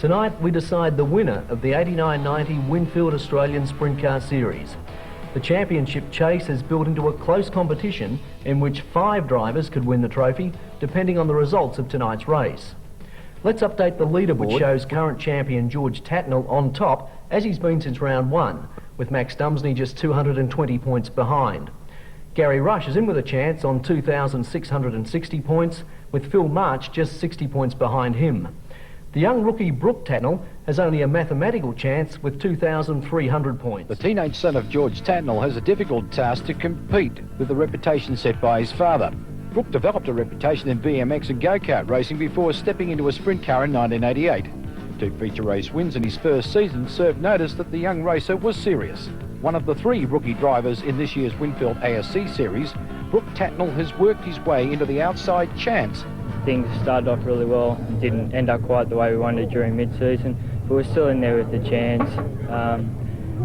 Tonight we decide the winner of the 89-90 Winfield Australian Sprint Car Series. The championship chase is built into a close competition in which 5 drivers could win the trophy, depending on the results of tonight's race. Let's update the leaderboard, which shows current champion George Tatnell on top, as he's been since round 1, with Max Dumesny just 220 points behind. Gary Rush is in with a chance on 2,660 points, with Phil March just 60 points behind him. The young rookie Brooke Tatnell has only a mathematical chance with 2,300 points. The teenage son of George Tatnell has a difficult task to compete with the reputation set by his father. Brooke developed a reputation in BMX and go-kart racing before stepping into a sprint car in 1988. 2 feature race wins in his first season served notice that the young racer was serious. One of the 3 rookie drivers in this year's Winfield ASC series, Brooke Tatnell has worked his way into the outside chance. Things started off really well and didn't end up quite the way we wanted during mid-season, but we're still in there with the chance.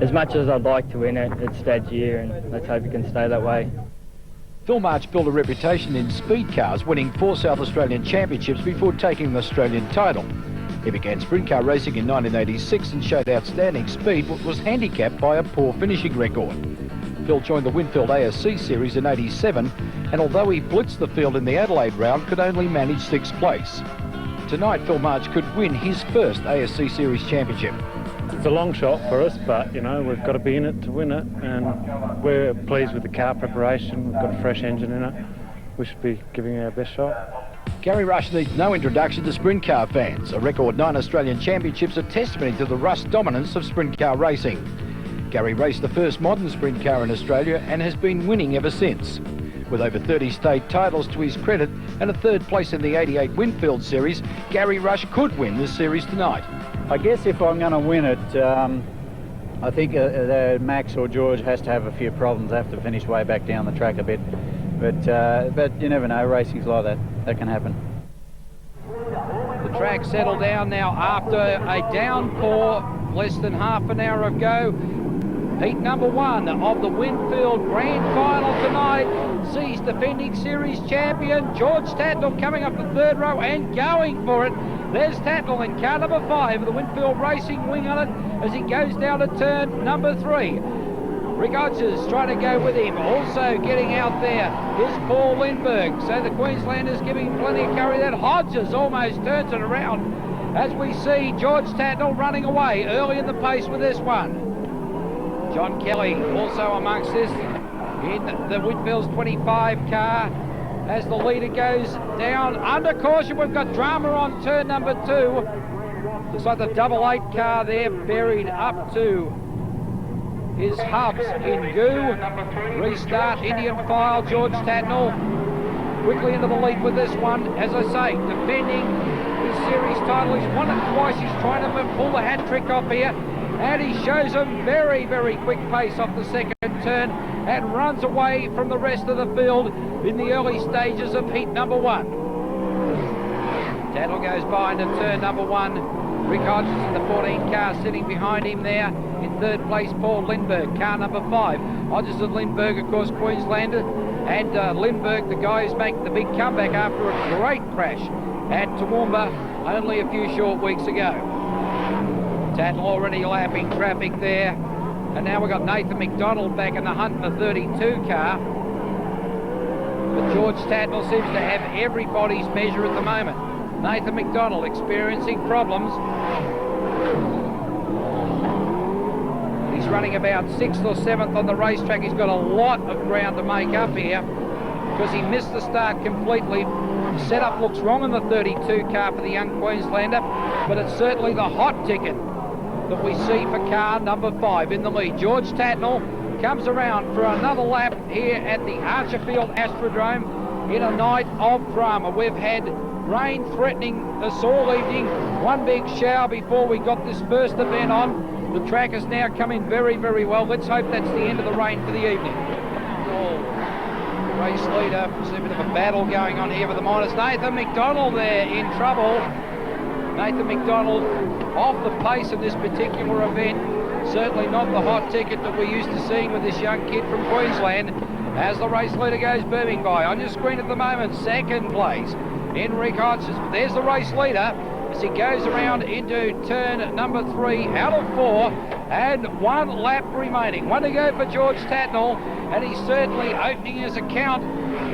As much as I'd like to win it, it's that year, and let's hope it can stay that way. Phil March built a reputation in speed cars, winning 4 South Australian championships before taking the Australian title. He began sprint car racing in 1986 and showed outstanding speed, but was handicapped by a poor finishing record. Phil joined the Winfield ASC series in '87, and although he blitzed the field in the Adelaide round, could only manage 6th place. Tonight, Phil March could win his first ASC series championship. It's a long shot for us, but you know, we've got to be in it to win it, and we're pleased with the car preparation. We've got a fresh engine in it. We should be giving it our best shot. Gary Rush needs no introduction to sprint car fans. A record 9 Australian championships are testimony to the Russ dominance of sprint car racing. Gary raced the first modern sprint car in Australia and has been winning ever since. With over 30 state titles to his credit and a 3rd place in the '88 Winfield series, Gary Rush could win this series tonight. I guess if I'm going to win it, I think Max or George has to have a few problems. They have to finish way back down the track a bit. But you never know, racing's like that. That can happen. The track settled down now after a downpour less than half an hour ago. Heat number 1 of the Winfield Grand Final tonight sees defending series champion George Tatnell coming up the 3rd row and going for it. There's Tatnell in car number 5 of the Winfield Racing wing on it as he goes down to turn number 3. Rick Hodges trying to go with him. Also getting out there is Paul Lindbergh. So the Queenslanders giving plenty of curry. That Hodges almost turns it around as we see George Tatnell running away early in the pace with this one. John Kelly also amongst this in the Winfield's 25 car as the leader goes down under caution. We've got drama on turn number 2. Looks like the 88 car there buried up to his hubs in goo. Restart Indian file. George Tatnell quickly into the lead with this one. As I say, defending his series title. He's won it twice. He's trying to pull the hat trick off here. And he shows a very, very quick pace off the 2nd turn and runs away from the rest of the field in the early stages of heat number 1. Tatnell goes by into turn number 1. Rick Hodges in the 14 car sitting behind him there. In 3rd place, Paul Lindbergh, car number 5. Hodges and Lindbergh, of course, Queenslander. And Lindbergh, the guy who's making the big comeback after a great crash at Toowoomba only a few short weeks ago. Tatnell already lapping traffic there. And now we've got Nathan McDonald back in the hunt in the 32 car. But George Tatnell seems to have everybody's measure at the moment. Nathan McDonald experiencing problems. He's running about 6th or 7th on the racetrack. He's got a lot of ground to make up here because he missed the start completely. The setup looks wrong in the 32 car for the young Queenslander, but it's certainly the hot ticket that we see for car number 5 in the lead. George Tatnell comes around for another lap here at the Archerfield Astrodrome in a night of drama. We've had rain threatening us all evening. One big shower before we got this first event on. The track has now come in very, very well. Let's hope that's the end of the rain for the evening. Race leader, there's a bit of a battle going on here with the minors. Nathan McDonald there in trouble. Nathan McDonald off the pace of this particular event. Certainly not the hot ticket that we're used to seeing with this young kid from Queensland. As the race leader goes booming by. On your screen at the moment, 2nd place in Rick Hodges. There's the race leader. as he goes around into turn number 3 out of 4, and 1 lap remaining. 1 to go for George Tatnell, and he's certainly opening his account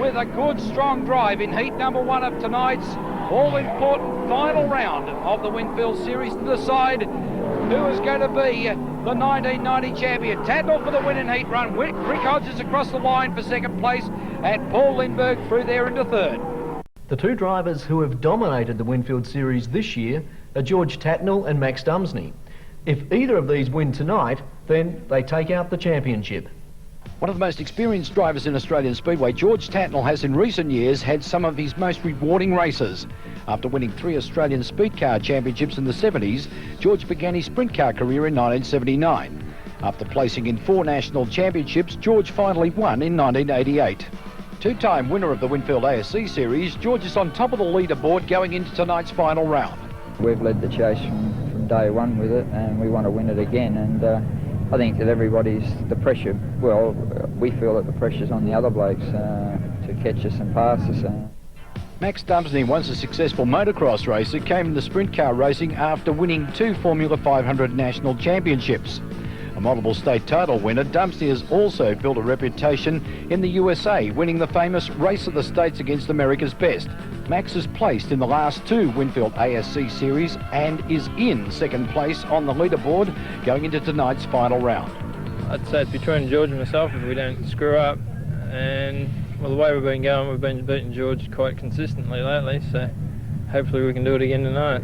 with a good strong drive in heat number 1 of tonight's all-important final round of the Winfield Series to decide who is going to be the 1990 champion. Tatnell for the win in heat run. Rick Hodges across the line for second place, and Paul Lindbergh through there into third. The two drivers who have dominated the Winfield Series this year are George Tatnell and Max Dumesny. If either of these win tonight, then they take out the championship. One of the most experienced drivers in Australian Speedway, George Tatnell has in recent years had some of his most rewarding races. After winning 3 Australian Speedcar championships in the 70s, George began his sprint car career in 1979. After placing in 4 national championships, George finally won in 1988. Two-time winner of the Winfield ASC Series, George is on top of the leaderboard going into tonight's final round. We've led the chase from day one with it, and we want to win it again. And I think that the pressure, well, we feel that the pressure's on the other blokes to catch us and pass us. Max Dumesny, once a successful motocross racer, came into sprint car racing after winning 2 Formula 500 national championships. A multiple state title winner, Dumesny has also built a reputation in the USA, winning the famous Race of the States against America's Best. Max is placed in the last 2 Winfield ASC Series and is in second place on the leaderboard going into tonight's final round. I'd say it's between George and myself if we don't screw up, and well, the way we've been going, we've been beating George quite consistently lately, so hopefully we can do it again tonight.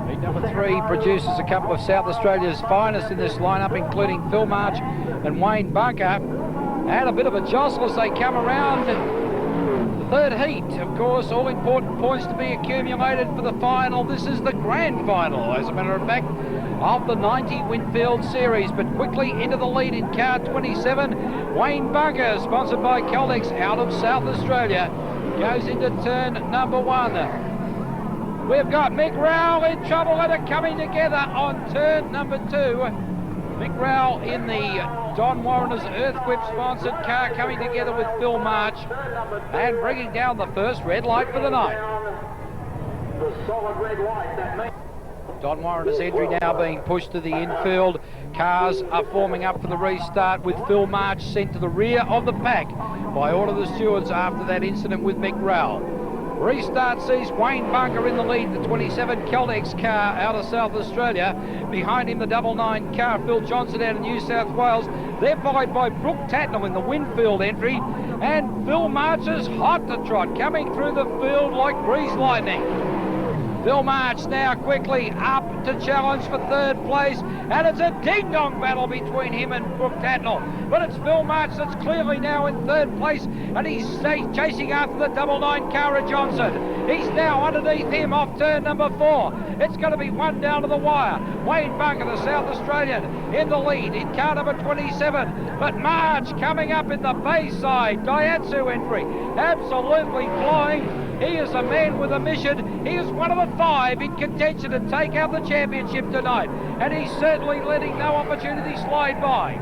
Heat number 3 produces a couple of South Australia's finest in this lineup, including Phil March and Wayne Bunker. And a bit of a jostle as they come around the third heat. Of course, all important points to be accumulated for the final. This is the grand final, as a matter of fact, of the 90 Winfield Series. But quickly into the lead in car 27, Wayne Bunker, sponsored by Caldex out of South Australia, goes into turn number 1. We've got Mick Rowell in trouble and are coming together on turn number 2. Mick Rowell in the Don Warrener's Earthquip sponsored car coming together with Phil March and bringing down the first red light for the night. Don Warrener's entry now being pushed to the infield. Cars are forming up for the restart with Phil March sent to the rear of the pack by order of the stewards after that incident with Mick Rowell. Restart sees Wayne Bunker in the lead, the 27 Caldex car out of South Australia. Behind him, the 99 car, Phil Johnson out of New South Wales. They're followed by Brooke Tatnell in the Winfield entry. And Phil March is hot to trot, coming through the field like greased lightning. Phil March now quickly up to challenge for third place, and it's a ding-dong battle between him and Brooke Tatnell. But it's Phil March that's clearly now in third place, and he's chasing after the 99 car of Johnson. He's now underneath him off turn number 4. It's going to be one down to the wire. Wayne Bunker, the South Australian, in the lead in car number 27. But March coming up in the Bayside Daihatsu entry, absolutely flying. He is a man with a mission. He is one of the 5 in contention to take out the championship tonight, and he's certainly letting no opportunity slide by.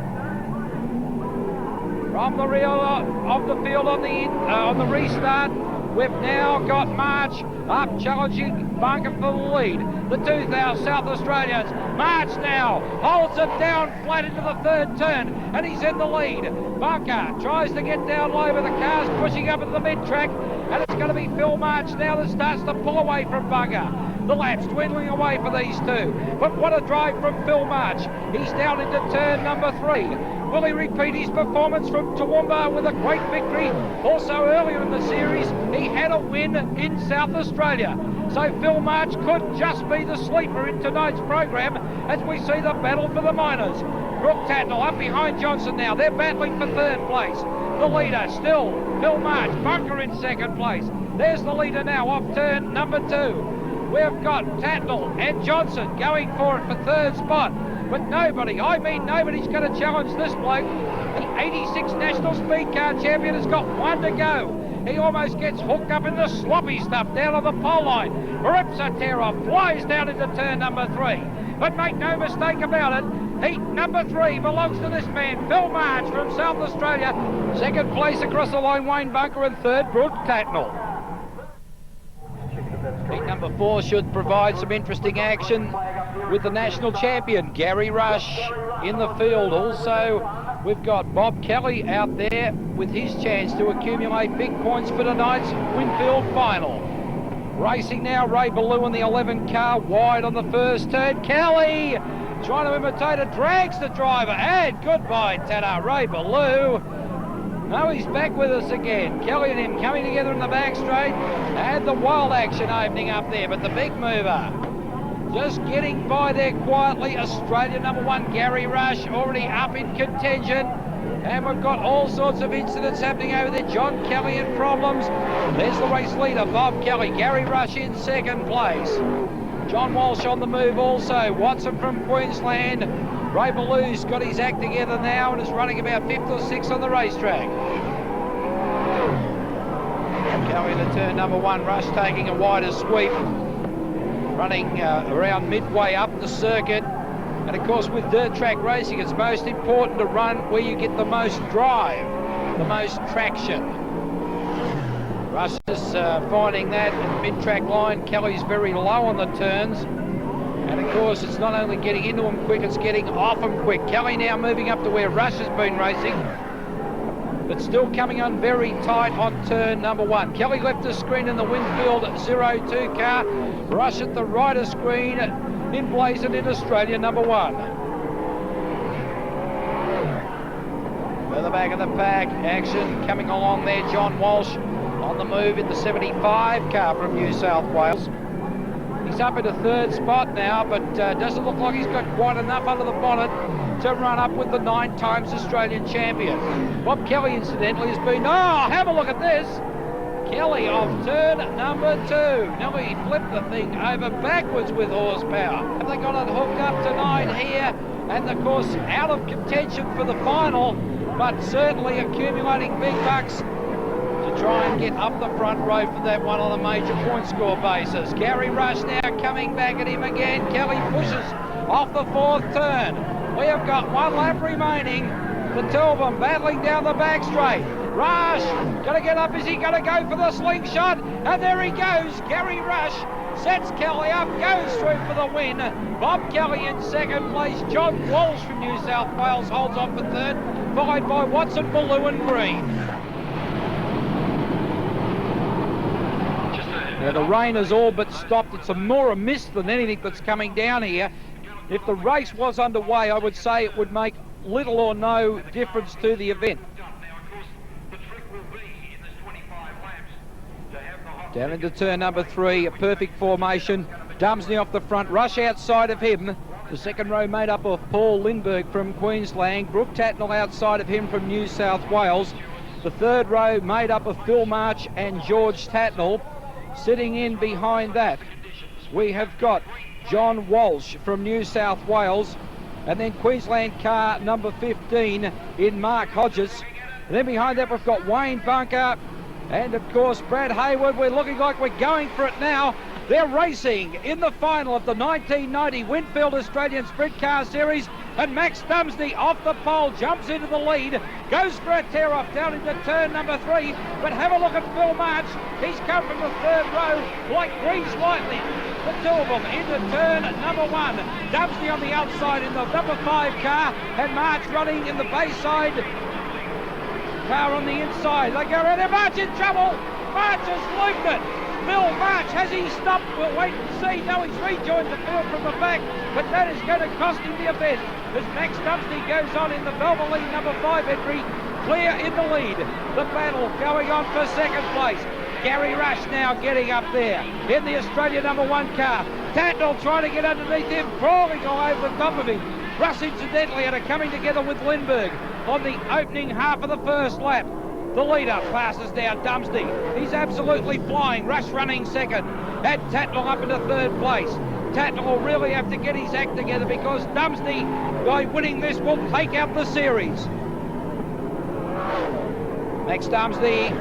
From the rear of the field on the restart, we've now got March up challenging Bunker for the lead. The 2,000 South Australians. March now holds it down flat into the third turn, and he's in the lead. Bunker tries to get down low, but the car's pushing up at the mid-track, and it's going to be Phil March now that starts to pull away from Bunker. The lap's dwindling away for these two, but what a drive from Phil March. He's down into turn number 3. Will he repeat his performance from Toowoomba with a great victory? Also earlier in the series, he had a win in South Australia. So Phil March could just be the sleeper in tonight's program as we see the battle for the minors. Brooke Tatnell up behind Johnson now. They're battling for third place. The leader still Phil March. Bunker in second place. There's the leader now off turn number 2. We've got Tatnell and Johnson going for it for third spot. But nobody, I mean nobody's going to challenge this bloke. The 86 National Speed Car Champion has got 1 to go. He almost gets hooked up in the sloppy stuff down on the pole line. Rips a tear off, flies down into turn number 3. But make no mistake about it, heat number 3 belongs to this man, Phil March from South Australia. Second place across the line, Wayne Bunker, and third, Brooke Tatnell. Heat Number 4 should provide some interesting action with the national champion, Gary Rush, in the field. Also, we've got Bob Kelly out there with his chance to accumulate big points for tonight's Winfield final. Racing now, Ray Ballou in the 11 car, wide on the first turn. Kelly trying to imitate it, drags the driver, and goodbye, Tada, Ray Ballou. No, he's back with us again. Kelly and him coming together in the back straight, and the wild action opening up there, but the big mover just getting by there quietly. Australia number 1, Gary Rush, already up in contention. And we've got all sorts of incidents happening over there. John Kelly in problems. There's the race leader, Bob Kelly. Gary Rush in second place. John Walsh on the move also. Watson from Queensland. Ray Ballou's got his act together now and is running about 5th or 6th on the racetrack. Kelly to turn number 1. Rush taking a wider sweep. Running around midway up the circuit. And of course, with dirt track racing, it's most important to run where you get the most drive, the most traction. Rush is finding that at the mid-track line. Kelly's very low on the turns. And of course, it's not only getting into them quick, it's getting off them quick. Kelly now moving up to where Rush has been racing, but still coming on very tight on turn number 1. Kelly left the screen in the Winfield 02 car. Rush at the right of screen, emblazoned in Australia number 1. At the back of the pack, action coming along there. John Walsh on the move in the 75 car from New South Wales. He's up in a 3rd spot now, but doesn't look like he's got quite enough under the bonnet to run up with the 9 times Australian champion. Bob Kelly, incidentally, has been... Oh, have a look at this! Kelly off turn number 2. Now he flipped the thing over backwards with horsepower. Have they got it hooked up tonight here? And of course, out of contention for the final, but certainly accumulating big bucks to try and get up the front row for that one on a major point score basis. Gary Rush now coming back at him again. Kelly pushes off the 4th turn. We have got 1 lap remaining. The 2 of them battling down the back straight. Rush, gonna get up, is he gonna go for the slingshot? And there he goes, Gary Rush sets Kelly up, goes through for the win. Bob Kelly in 2nd place. John Walsh from New South Wales holds on for 3rd, followed by Watson, Ballou and Green. Now the rain has all but stopped. It's more a mist than anything that's coming down here. If the race was underway, I would say it would make little or no difference to the event. Down into turn number 3, a perfect formation. Dumesny off the front, Rush outside of him. The 2nd row made up of Paul Lindbergh from Queensland, Brooke Tatnell outside of him from New South Wales. The 3rd row made up of Phil March and George Tatnell. Sitting in behind that, we have got John Walsh from New South Wales, and then Queensland car number 15 in Mark Hodges. And then behind that we've got Wayne Bunker, and of course Brad Hayward. We're looking like we're going for it now. They're racing in the final of the 1990 Winfield Australian Sprint Car Series, and Max Dumesny off the pole jumps into the lead, goes for a tear off down into turn number 3. But have a look at Phil March. He's come from the 3rd row like grease lightning. The 2 of them into turn number 1. Dumesny on the outside in the number 5 car, and March running in the Bayside car on the inside. They go around there. March in trouble. March has looped it. Phil March, has he stopped? We'll wait and see. No, he's rejoined the field from the back, but that is going to cost him the event as Max Dumesny goes on in the Valvoline number 5 entry, clear in the lead. The battle going on for 2nd place. Gary Rush now getting up there in the Australia number 1 car. Tatnell trying to get underneath him, crawling all over the top of him. Russ, incidentally, are coming together with Lindbergh on the opening half of the 1st lap. The leader passes down Dumesny. He's absolutely flying. Rush running 2nd. And Tatnell up into 3rd place. Tatnell will really have to get his act together because Dumesny, by winning this, will take out the series. Max Dumesny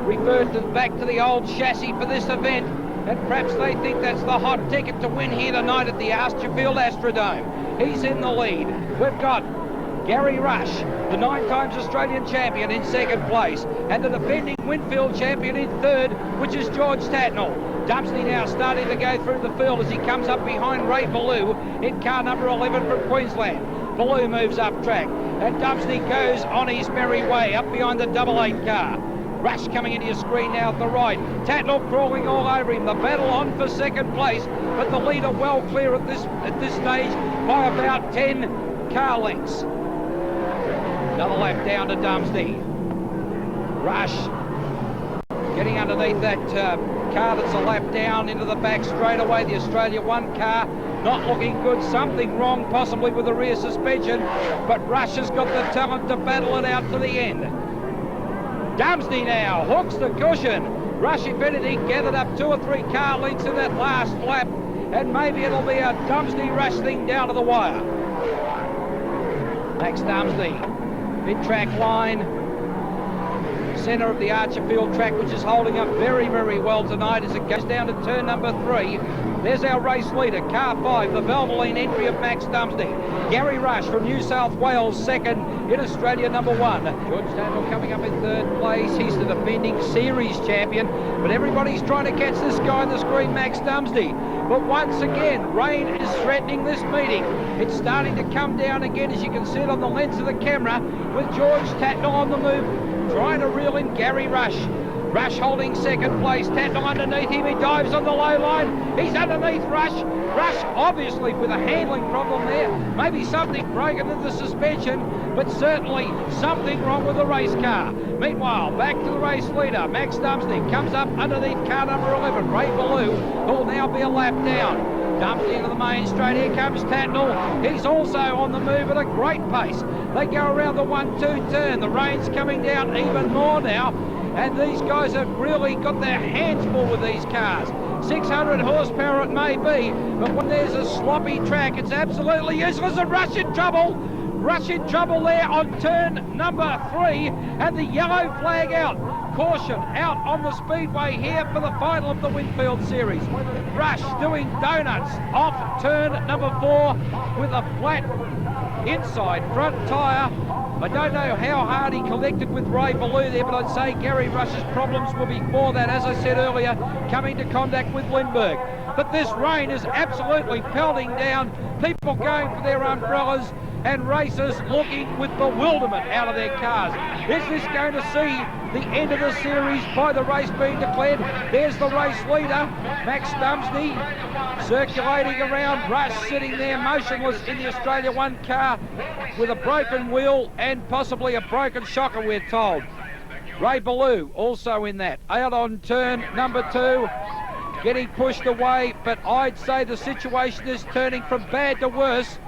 referred back to the old chassis for this event, and perhaps they think that's the hot ticket to win here tonight at the Archerfield Astrodome. He's in the lead. We've got Gary Rush, the 9 times Australian champion, in second place, and the defending Winfield champion in third, which is George Tatnell. Dumesny now starting to go through the field as he comes up behind Ray Ballou in car number 11 from Queensland. Ballou moves up track, and Dumesny goes on his merry way up behind the Rd8 car. Rush coming into your screen now at the right. Tatnell crawling all over him. The battle on for second place, but the leader well clear at this stage by about 10 car lengths. Another lap down to Dumesny. Rush getting underneath that car that's a lap down into the back straight away. The Australia 1 car not looking good. Something wrong possibly with the rear suspension, but Rush has got the talent to battle it out to the end. Dumesny now hooks the cushion. Rush, if anything, gathered up 2 or 3 car lengths in that last lap, and maybe it'll be a Dumesny Rush thing down to the wire. Max Dumesny, mid-track line, centre of the Archerfield track, which is holding up very, very well tonight as it goes down to turn number 3. There's our race leader, car 5, the Valvoline entry of Max Dumesny. Gary Rush from New South Wales, second in Australia, number 1. George Tatnell coming up in third place. He's the defending series champion, but everybody's trying to catch this guy on the screen, Max Dumesny. But once again, rain is threatening this meeting. It's starting to come down again, as you can see it on the lens of the camera, with George Tatnell on the move, trying to reel in Gary Rush. Rush holding second place, Tatnell underneath him, he dives on the low line, he's underneath Rush. Rush obviously with a handling problem there, maybe something broken in the suspension, but certainly something wrong with the race car. Meanwhile, back to the race leader, Max Dumesny comes up underneath car number 11, Ray Ballou, who'll now be a lap down. Dumesny into the main straight, here comes Tatnell. He's also on the move at a great pace. They go around the 1-2 turn, the rain's coming down even more now, and these guys have really got their hands full with these cars. 600 horsepower it may be, but when there's a sloppy track, it's absolutely useless. And Rush in trouble. Rush in trouble there on turn number 3, and the yellow flag out. Caution out on the speedway here for the final of the Winfield series. Rush doing donuts off turn number 4 with a flat inside front tyre. I don't know how hard he connected with Ray Ballou there, but I'd say Gary Rush's problems were before that, as I said earlier, coming to contact with Lindbergh. But this rain is absolutely pelting down, people going for their umbrellas, and racers looking with bewilderment out of their cars. Is this going to see the end of the series by the race being declared? There's the race leader, Max Dumesny, circulating around. Rush sitting there motionless in the Australia 1 car with a broken wheel and possibly a broken shocker, we're told. Ray Ballou also in that, out on turn number 2, getting pushed away, but I'd say the situation is turning from bad to worse.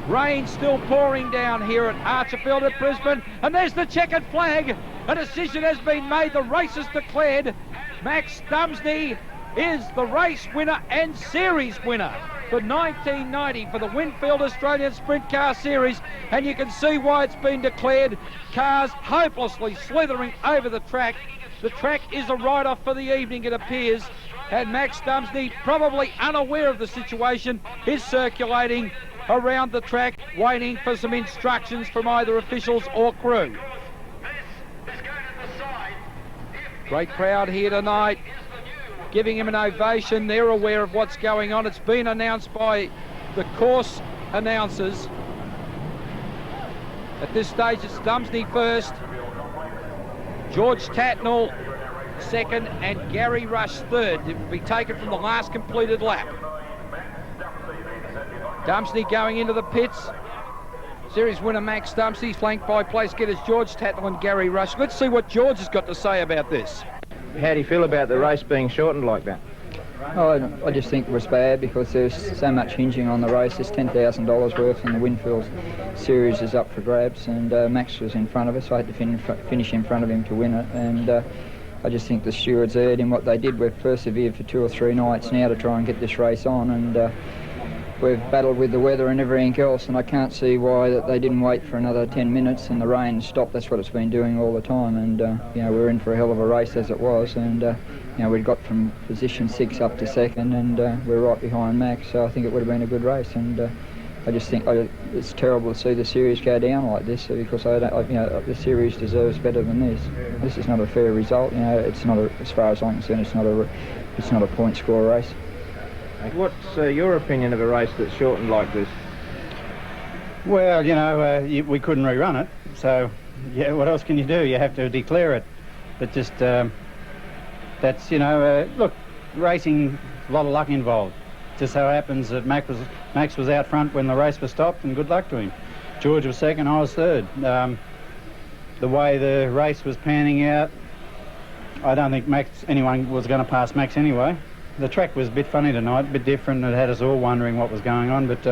Rain still pouring down here at Archerfield at Brisbane, and there's the checkered flag. A decision has been made, the race is declared. Max Dumesny is the race winner and series winner for 1990 for the Winfield Australian Sprint Car Series, and you can see why it's been declared. Cars hopelessly slithering over the track. The track is a write-off for the evening, it appears, and Max Dumesny, probably unaware of the situation, is circulating around the track waiting for some instructions from either officials or crew. Great crowd here tonight giving him an ovation. They're aware of what's going on. It's been announced by the course announcers. At this stage it's Dumesny first, George Tatnell second, and Gary Rush third. It will be taken from the last completed lap. Dumesny going into the pits. Series winner Max Dumesny, flanked by place getters George Tatnell and Gary Rush. Let's see what George has got to say about this. How do you feel about the race being shortened like that? Oh, I just think it was bad because there's so much hinging on the race. There's $10,000 worth, and the Winfield series is up for grabs, and Max was in front of us. I had to finish in front of him to win it, and I just think the stewards erred in what they did. We've persevered for 2 or 3 nights now to try and get this race on, and we've battled with the weather and everything else, and I can't see why that they didn't wait for another 10 minutes and the rain stopped. That's what it's been doing all the time, and you know, we're in for a hell of a race as it was, and you know, we got from position 6 up to second, and we're right behind Max, so I think it would have been a good race, and I just think it's terrible to see the series go down like this, because the series deserves better than this. This is not a fair result. It's not as far as I'm concerned, it's not a point score race. What's your opinion of a race that's shortened like this? Well, we couldn't rerun it, so yeah, what else can you do? You have to declare it. But just that's look, racing, a lot of luck involved. Just so happens that Max was out front when the race was stopped, and good luck to him. George was second, I was third. The way the race was panning out, I don't think anyone was going to pass Max anyway. The track was a bit funny tonight, a bit different. It had us all wondering what was going on, but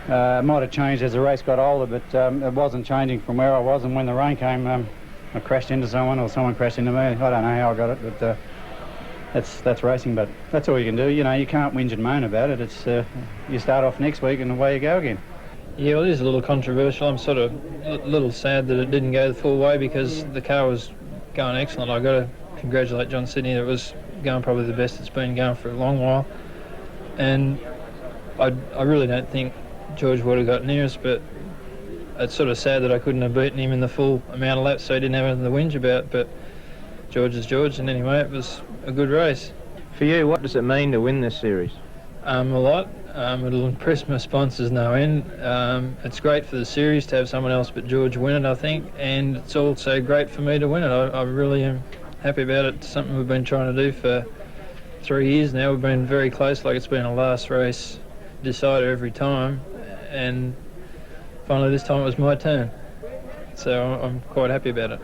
it might have changed as the race got older, but it wasn't changing from where I was, and when the rain came, I crashed into someone, or someone crashed into me. I don't know how I got it, but that's racing, but that's all you can do. You can't whinge and moan about it. It's you start off next week and away you go again. Yeah, well, it is a little controversial. I'm sort of a little sad that it didn't go the full way, because the car was going excellent. I've got to congratulate John Sidney. It was going probably the best it's been going for a long while, and I really don't think George would have got near us, but it's sort of sad that I couldn't have beaten him in the full amount of laps, so he didn't have anything to whinge about. But George is George, and anyway, it was a good race. For you, what does it mean to win this series? A lot. It'll impress my sponsors no end. It's great for the series to have someone else but George win it, I think, and it's also great for me to win it. I really am happy about it. It's something we've been trying to do for 3 years now. We've been very close, like it's been a last race decider every time, and finally this time it was my turn. So I'm quite happy about it.